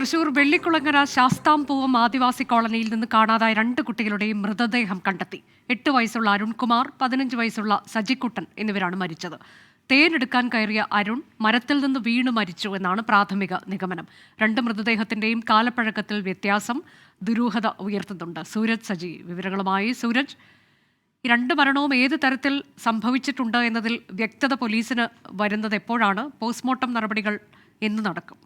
തൃശൂർ വെള്ളിക്കുളങ്ങര ശാസ്താംപൂവം ആദിവാസി കോളനിയിൽ നിന്ന് കാണാതായ 2 കുട്ടികളുടെയും മൃതദേഹം കണ്ടെത്തി. 8 വയസ്സുള്ള അരുൺകുമാർ, 15 വയസ്സുള്ള സജിക്കുട്ടൻ എന്നിവരാണ് മരിച്ചത്. തേനെടുക്കാൻ കയറിയ അരുൺ മരത്തിൽ നിന്ന് വീണു മരിച്ചു എന്നാണ് പ്രാഥമിക നിഗമനം. 2 മൃതദേഹത്തിന്റെയും കാലപ്പഴക്കത്തിൽ വ്യത്യാസം ദുരൂഹത ഉയർത്തുന്നുണ്ട്. സൂരജ് സജി വിവരങ്ങളുമായി. സൂരജ്, 2 മരണവും ഏത് തരത്തിൽ സംഭവിച്ചിട്ടുണ്ട് എന്നതിൽ വ്യക്തത പോലീസിന് വരുന്നത് എപ്പോഴാണ്? പോസ്റ്റ്മോർട്ടം നടപടികൾ എന്ന് നടക്കും?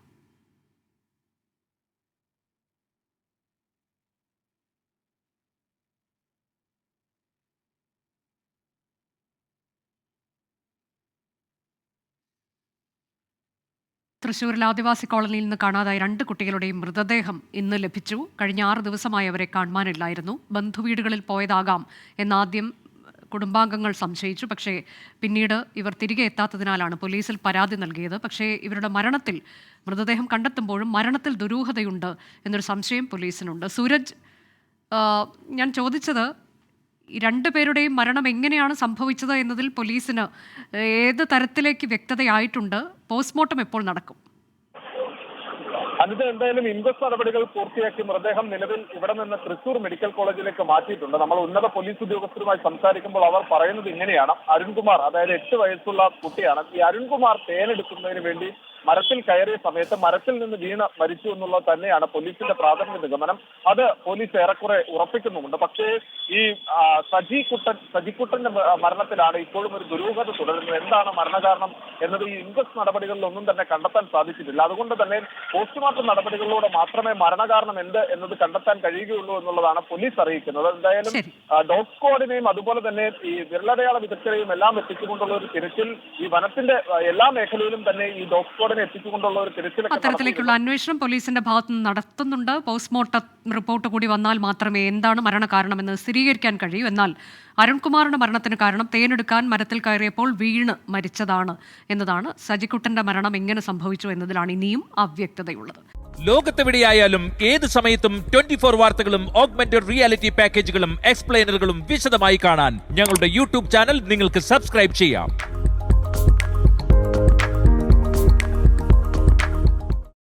തൃശൂരിൽ ആദിവാസി കോളനിയിൽ നിന്ന് കാണാതായ 2 കുട്ടികളുടെയും മൃതദേഹം ഇന്ന് ലഭിച്ചു. കഴിഞ്ഞ 6 ദിവസമായി അവരെ കാണുവാനില്ലായിരുന്നു. ബന്ധുവീടുകളിൽ പോയതാകാം എന്നാദ്യം കുടുംബാംഗങ്ങൾ സംശയിച്ചു. പക്ഷേ പിന്നീട് ഇവർ തിരികെ എത്താത്തതിനാലാണ് പോലീസിൽ പരാതി നൽകിയത്. പക്ഷേ ഇവരുടെ മൃതദേഹം കണ്ടെത്തുമ്പോഴും മരണത്തിൽ ദുരൂഹതയുണ്ട് എന്നൊരു സംശയം പോലീസിനുണ്ട്. സൂരജ്, ഞാൻ ചോദിച്ചത് 2 പേരുടെയും മരണം എങ്ങനെയാണ് സംഭവിച്ചത് എന്നതിൽ പോലീസിന് ഏത് തരത്തിലേക്ക് വ്യക്തതയായിട്ടുണ്ട്? പോസ്റ്റ്മോർട്ടം എപ്പോൾ നടക്കും? അതിന് എന്തായാലും ഇൻക്വസ്റ്റ് നടപടികൾ പൂർത്തിയാക്കി മൃതദേഹം നിലവിൽ ഇവിടെ നിന്ന് തൃശൂർ മെഡിക്കൽ കോളേജിലേക്ക് മാറ്റിയിട്ടുണ്ട്. നമ്മൾ ഉന്നത പോലീസ് ഉദ്യോഗസ്ഥരുമായി സംസാരിക്കുമ്പോൾ അവർ പറയുന്നത് ഇങ്ങനെയാണ്. അരുൺകുമാർ, അതായത് 8 വയസ്സുള്ള കുട്ടിയാണ്. ഈ അരുൺകുമാർ തേനെടുക്കുന്നതിന് വേണ്ടി മരത്തിൽ കയറിയ സമയത്ത് മരത്തിൽ നിന്ന് വീണ് മരിച്ചു എന്നുള്ളത് തന്നെയാണ് പോലീസിന്റെ പ്രാഥമിക നിഗമനം. അത് പോലീസ് ഏറെക്കുറെ ഉറപ്പിക്കുന്നുമുണ്ട്. പക്ഷേ ഈ സജിക്കുട്ടന്റെ മരണത്തിലാണ് ഇപ്പോഴും ഒരു ദുരൂഹത തുടരുന്നത്. എന്താണ് മരണകാരണം എന്നത് ഈ ഇൻക്വസ്റ്റ് നടപടികളിലൊന്നും തന്നെ കണ്ടെത്താൻ സാധിച്ചിട്ടില്ല. അതുകൊണ്ട് തന്നെ പോസ്റ്റ്മോർട്ടം നടപടികളിലൂടെ മാത്രമേ മരണകാരണം എന്ത് എന്നത് കണ്ടെത്താൻ കഴിയുകയുള്ളൂ എന്നുള്ളതാണ് പോലീസ് അറിയിക്കുന്നത്. എന്തായാലും ഡോഗ് സ്ക്വാഡിനെയും അതുപോലെ തന്നെ ഈ വിരലടയാള വിദഗ്ധരെയും എല്ലാം എത്തിച്ചുകൊണ്ടുള്ള ഒരു തിരച്ചിൽ ഈ വനത്തിന്റെ എല്ലാ മേഖലയിലും തന്നെ ഈ ഡോഗ് സ്ക്വാഡിനെ എത്തിച്ചുകൊണ്ടുള്ള ഒരു തിരച്ചിൽ അത്തരത്തിലേക്കുള്ള അന്വേഷണം പോലീസിന്റെ ഭാഗത്ത് നിന്ന് നടത്തുന്നുണ്ട്. പോസ്റ്റ്മോർട്ടം റിപ്പോർട്ട് കൂടി വന്നാൽ മാത്രമേ എന്താണ് മരണകാരണമെന്ന് സ്ഥിരീകരിക്കാൻ കഴിയൂ. എന്നാൽ അരുൺകുമാറിന്റെ മരണത്തിന് കാരണം തേനെടുക്കാൻ മരത്തിൽ കയറിയപ്പോൾ വീണ് മരിച്ചതാണ് എന്നതാണ്. സജിക്കുട്ടന്റെ മരണം എങ്ങനെ സംഭവിച്ചു എന്നതിലാണ് ഇനിയും അവ്യക്തതയുള്ളത്. ലോകത്തെവിടെയായാലും ഏത് സമയത്തും 24 വാർത്തകളും ഓഗ്മെന്റഡ് റിയാലിറ്റി പാക്കേജുകളും എക്സ്പ്ലെയിനറുകളും വിശദമായി കാണാൻ ഞങ്ങളുടെ യൂട്യൂബ് ചാനൽ നിങ്ങൾക്ക് സബ്സ്ക്രൈബ് ചെയ്യാം.